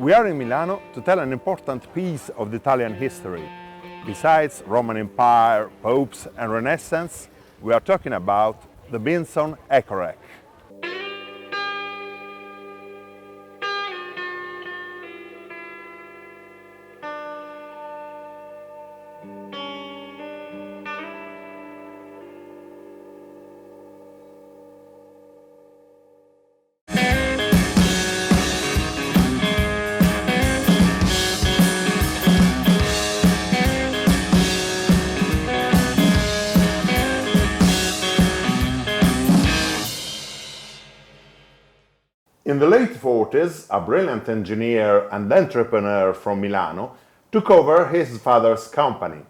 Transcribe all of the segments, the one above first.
We are in Milano to tell an important piece of the Italian history. Besides Roman Empire, popes and Renaissance, we are talking about the Benson Ecorec. In the late 40s, a brilliant engineer and entrepreneur from Milano took over his father's company.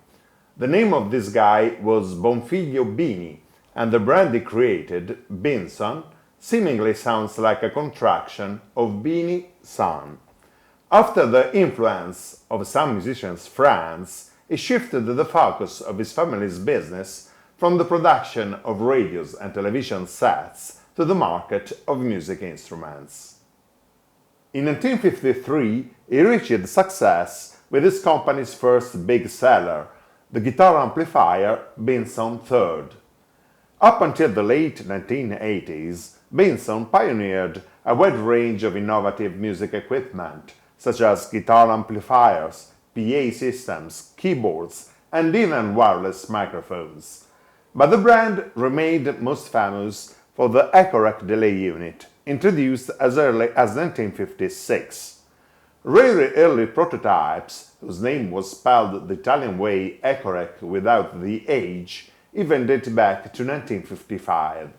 The name of this guy was Bonfiglio Bini, and the brand he created, Benson, seemingly sounds like a contraction of Bini son. After the influence of some musicians' friends, he shifted the focus of his family's business from the production of radios and television sets to the market of music instruments. In 1953, he reached success with his company's first big seller, the guitar amplifier Benson III. Up until the late 1980s, Benson pioneered a wide range of innovative music equipment, such as guitar amplifiers, PA systems, keyboards, and even wireless microphones. But the brand remained most famous for the Ecorec delay unit, introduced as early as 1956. Very early prototypes, whose name was spelled the Italian way Ecorec without the H, even date back to 1955.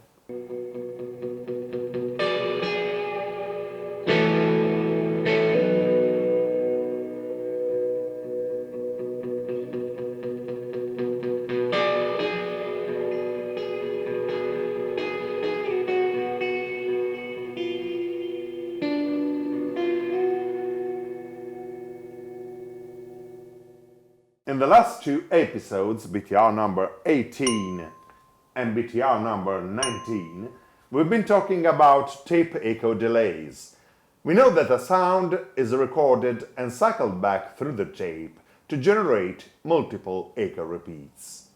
In the last two episodes, BTR number 18 and BTR number 19, we've been talking about tape echo delays. We know that a sound is recorded and cycled back through the tape to generate multiple echo repeats.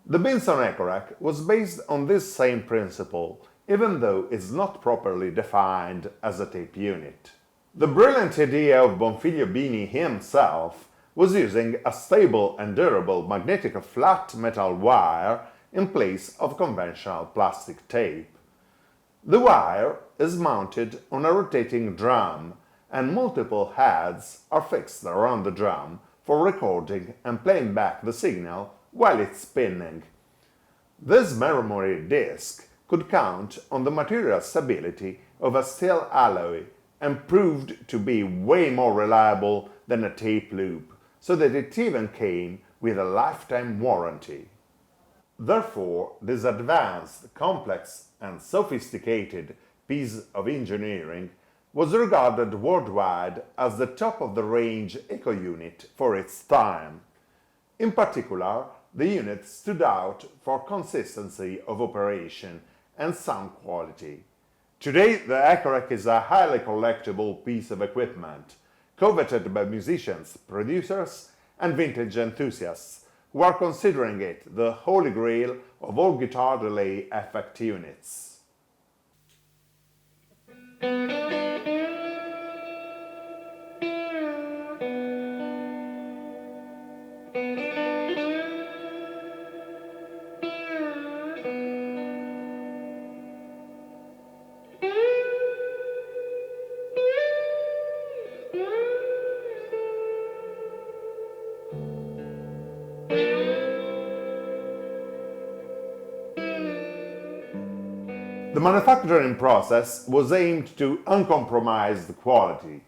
The Benson Ecorec was based on this same principle, even though it's not properly defined as a tape unit. The brilliant idea of Bonfiglio Bini himself was using a stable and durable magnetic flat metal wire in place of conventional plastic tape. The wire is mounted on a rotating drum, and multiple heads are fixed around the drum for recording and playing back the signal while it's spinning. This memory disk could count on the material stability of a steel alloy and proved to be way more reliable than a tape loop, so that it even came with a lifetime warranty. Therefore, this advanced, complex, and sophisticated piece of engineering was regarded worldwide as the top-of-the-range echo unit for its time. In particular, the unit stood out for consistency of operation and sound quality. Today, the Ecorec is a highly collectible piece of equipment, coveted by musicians, producers, and vintage enthusiasts who are considering it the holy grail of all guitar delay effect units. The manufacturing process was aimed to uncompromised quality.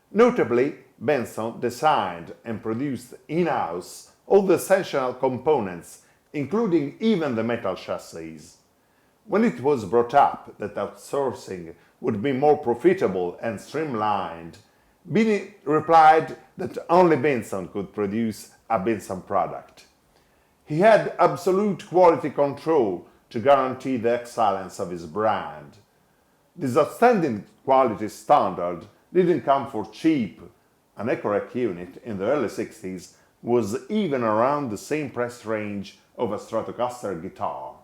Notably, Benson designed and produced in-house all the essential components, including even the metal chassis. When it was brought up that outsourcing would be more profitable and streamlined, Bini replied that only Benson could produce a Benson product. He had absolute quality control to guarantee the excellence of his brand. This outstanding quality standard didn't come for cheap. An Ecorec unit in the early 60s was even around the same price range of a Stratocaster guitar.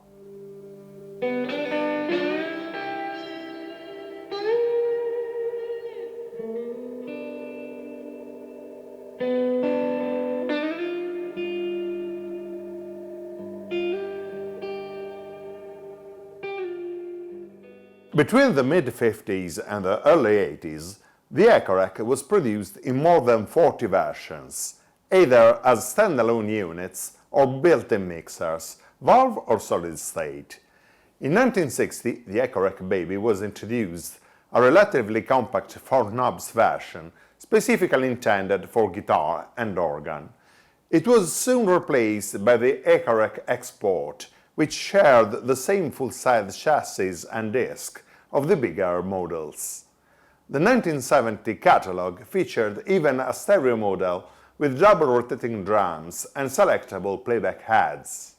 Between the mid-50s and the early 80s, the Ecorec was produced in more than 40 versions, either as standalone units or built-in mixers, valve or solid state. In 1960, the Ecorec Baby was introduced, a relatively compact 4 knobs version, specifically intended for guitar and organ. It was soon replaced by the Ecorec Export, which shared the same full-size chassis and disc of the bigger models. The 1970 catalog featured even a stereo model with double rotating drums and selectable playback heads.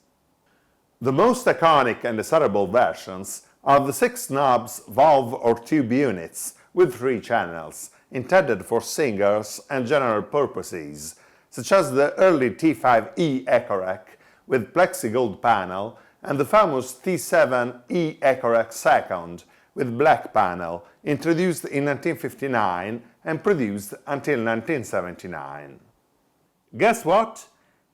The most iconic and desirable versions are the 6 knobs valve or tube units with 3 channels, intended for singers and general purposes, such as the early T5E Ecorec with Plexi Gold panel and the famous T7E Ecorec II with black panel, introduced in 1959 and produced until 1979. Guess what?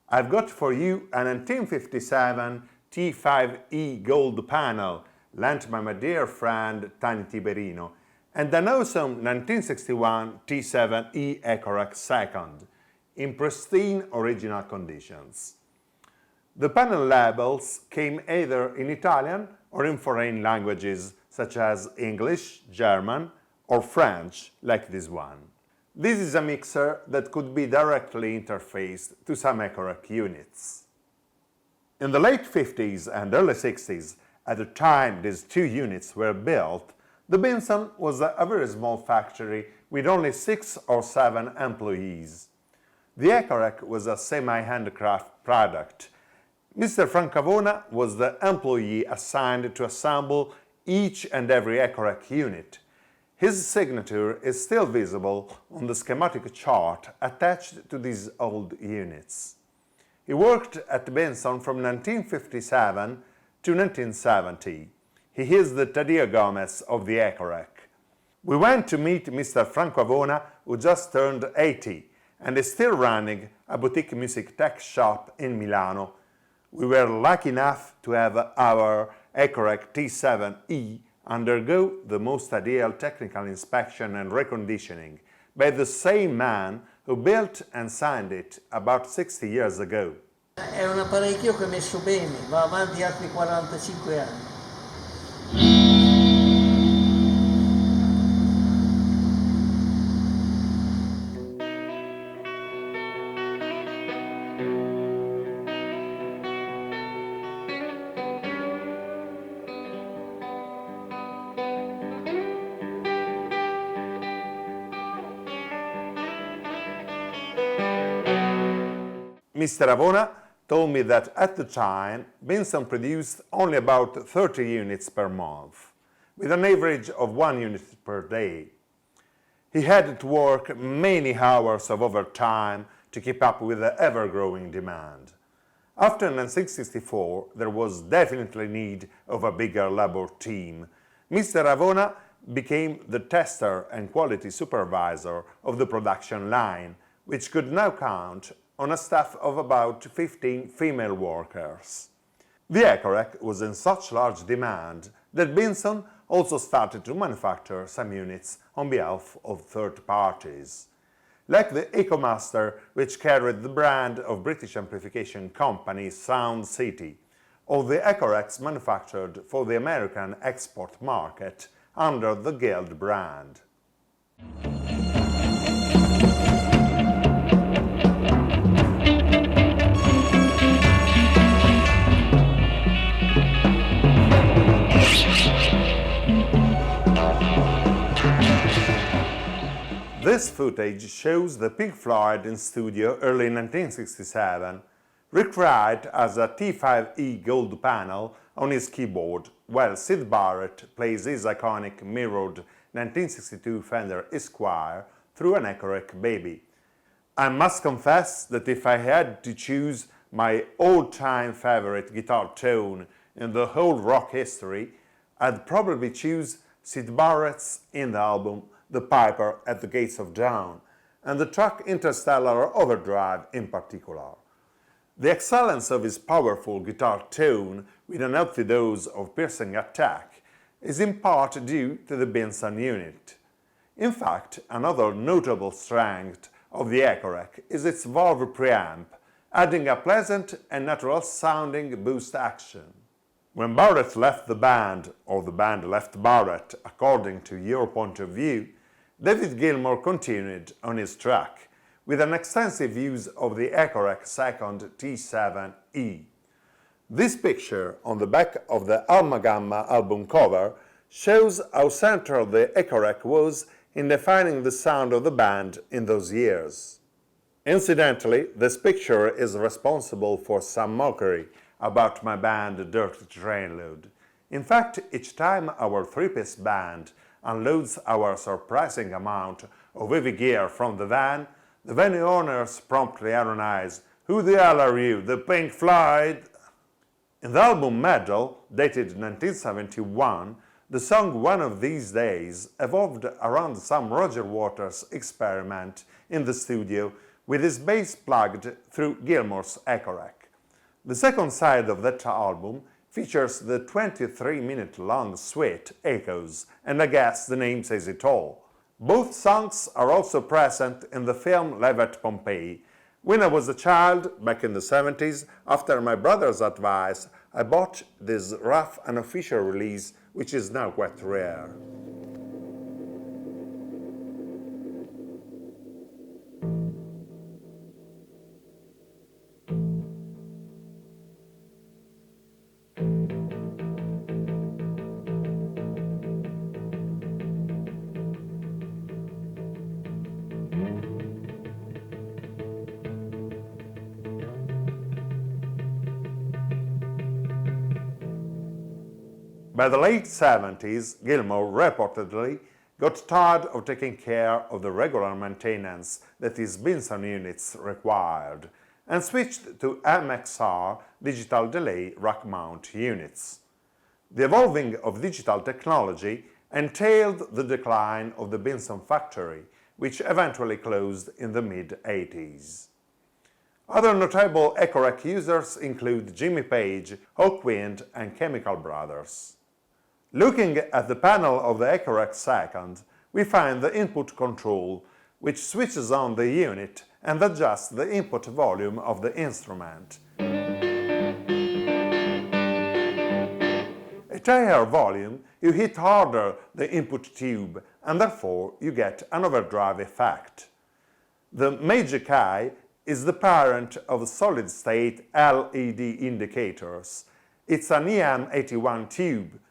I've got for you a 1957 T5E Gold panel lent by my dear friend Tani Tiberino and an awesome 1961 T7E Ecorec II in pristine original conditions. The panel labels came either in Italian or in foreign languages such as English, German, or French, like this one. This is a mixer that could be directly interfaced to some Ecorec units. In the late 50s and early 60s, at the time these 2 units were built, the Benson was a very small factory with only 6 or 7 employees. The Ecorec was a semi-handcraft product. Mr. Francavona was the employee assigned to assemble each and every Ecorec unit. His signature is still visible on the schematic chart attached to these old units. He worked at Benson from 1957 to 1970. He is the Taddeo Gomez of the Ecorec. We went to meet Mr. Franco Avona, who just turned 80 and is still running a boutique music tech shop in Milano. We were lucky enough to have our Ecorec T7E undergo the most ideal technical inspection and reconditioning by the same man who built and signed it about 60 years ago. È un apparecchio che è messo bene, va avanti altri 45 anni. Mr. Avona told me that at the time, Benson produced only about 30 units per month, with an average of 1 unit per day. He had to work many hours of overtime to keep up with the ever-growing demand. After 1964, there was definitely need of a bigger labor team. Mr. Avona became the tester and quality supervisor of the production line, which could now count on a staff of about 15 female workers. The Ecorec was in such large demand that Benson also started to manufacture some units on behalf of third parties. Like the EcoMaster, which carried the brand of British amplification company Sound City, or the Ecorecs manufactured for the American export market under the Guild brand. This footage shows the Pink Floyd in studio early 1967. Rick Wright has a T5E gold panel on his keyboard, while Syd Barrett plays his iconic mirrored 1962 Fender Esquire through an Ecorec Baby. I must confess that if I had to choose my all-time favorite guitar tone in the whole rock history, I'd probably choose Syd Barrett's indie album The Piper at the Gates of Dawn, and the track Interstellar Overdrive in particular. The excellence of his powerful guitar tone with an healthy dose of piercing attack is in part due to the Benson unit. In fact, another notable strength of the Ecorec is its valve preamp, adding a pleasant and natural-sounding boost action. When Barrett left the band, or the band left Barrett according to your point of view, David Gilmour continued on his track with an extensive use of the Ecorec second T7E. This picture on the back of the Alma Gamma album cover shows how central the Ecorec was in defining the sound of the band in those years. Incidentally, this picture is responsible for some mockery about my band Dirty Trainload. In fact, each time our three-piece band unloads our surprising amount of heavy gear from the van, the venue owners promptly ironize, "Who the hell are you, the Pink Floyd?" In the album Medal, dated 1971, the song One of These Days evolved around some Roger Waters experiment in the studio with his bass plugged through Gilmour's Ecorec. The second side of that album features the 23-minute-long suite Echoes, and I guess the name says it all. Both songs are also present in the film Live at Pompeii. When I was a child, back in the 70s, after my brother's advice, I bought this rough unofficial release, which is now quite rare. By the late 70s, Gilmour reportedly got tired of taking care of the regular maintenance that his Benson units required and switched to MXR digital delay rack mount units. The evolving of digital technology entailed the decline of the Benson factory, which eventually closed in the mid-80s. Other notable Ecorec users include Jimmy Page, Hawkwind, and Chemical Brothers. Looking at the panel of the Ecorec second, we find the input control, which switches on the unit and adjusts the input volume of the instrument. At higher volume, you hit harder the input tube, and therefore you get an overdrive effect. The Magic Eye is the parent of solid-state LED indicators. It's an EM81 tube.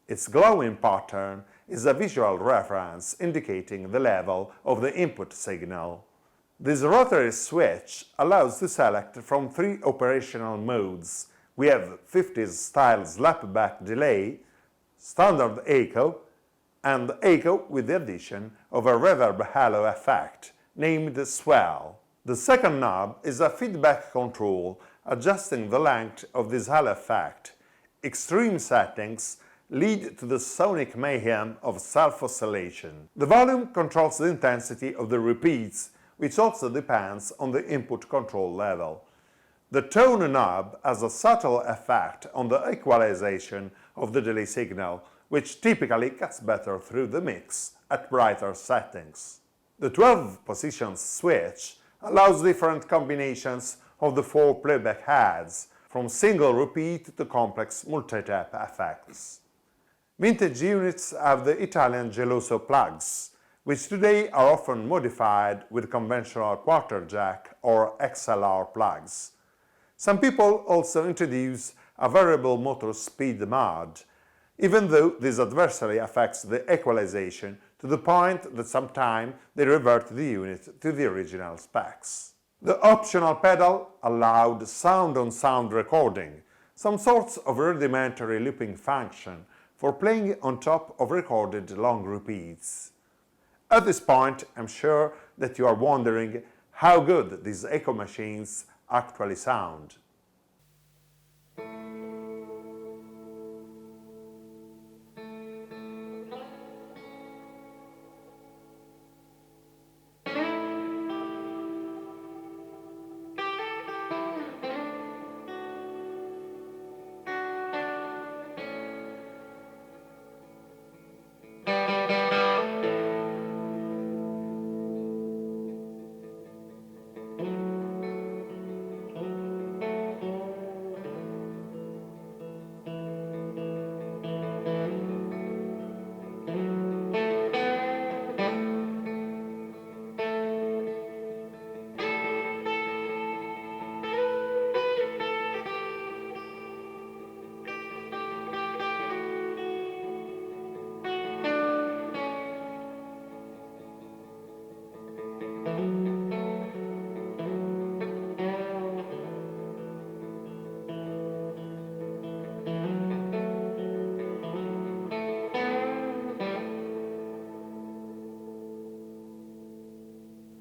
Its glowing pattern is a visual reference indicating the level of the input signal. This rotary switch allows to select from three operational modes. We have 50s style slapback delay, standard echo, and echo with the addition of a reverb halo effect, named swell. The second knob is a feedback control adjusting the length of this halo effect. Extreme settings lead to the sonic mayhem of self-oscillation. The volume controls the intensity of the repeats, which also depends on the input control level. The tone knob has a subtle effect on the equalization of the delay signal, which typically gets better through the mix at brighter settings. The 12-position switch allows different combinations of the four playback heads, from single repeat to complex multi-tap effects. Vintage units have the Italian Geloso plugs, which today are often modified with conventional quarter jack or XLR plugs. Some people also introduce a variable motor speed mod, even though this adversely affects the equalization to the point that sometimes they revert the unit to the original specs. The optional pedal allowed sound-on-sound recording, some sorts of rudimentary looping function for playing on top of recorded long repeats. At this point, I'm sure that you are wondering how good these echo machines actually sound.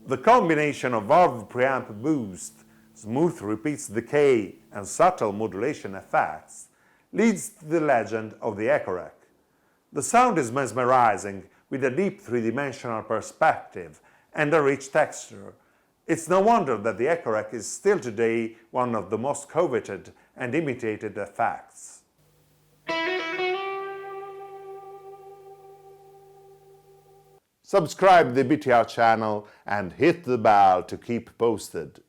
The combination of valve preamp boost, smooth repeats decay, and subtle modulation effects leads to the legend of the Echo-Rec. The sound is mesmerizing, with a deep three-dimensional perspective and a rich texture. It's no wonder that the Echo-Rec is still today one of the most coveted and imitated effects. Subscribe the BTR channel and hit the bell to keep posted.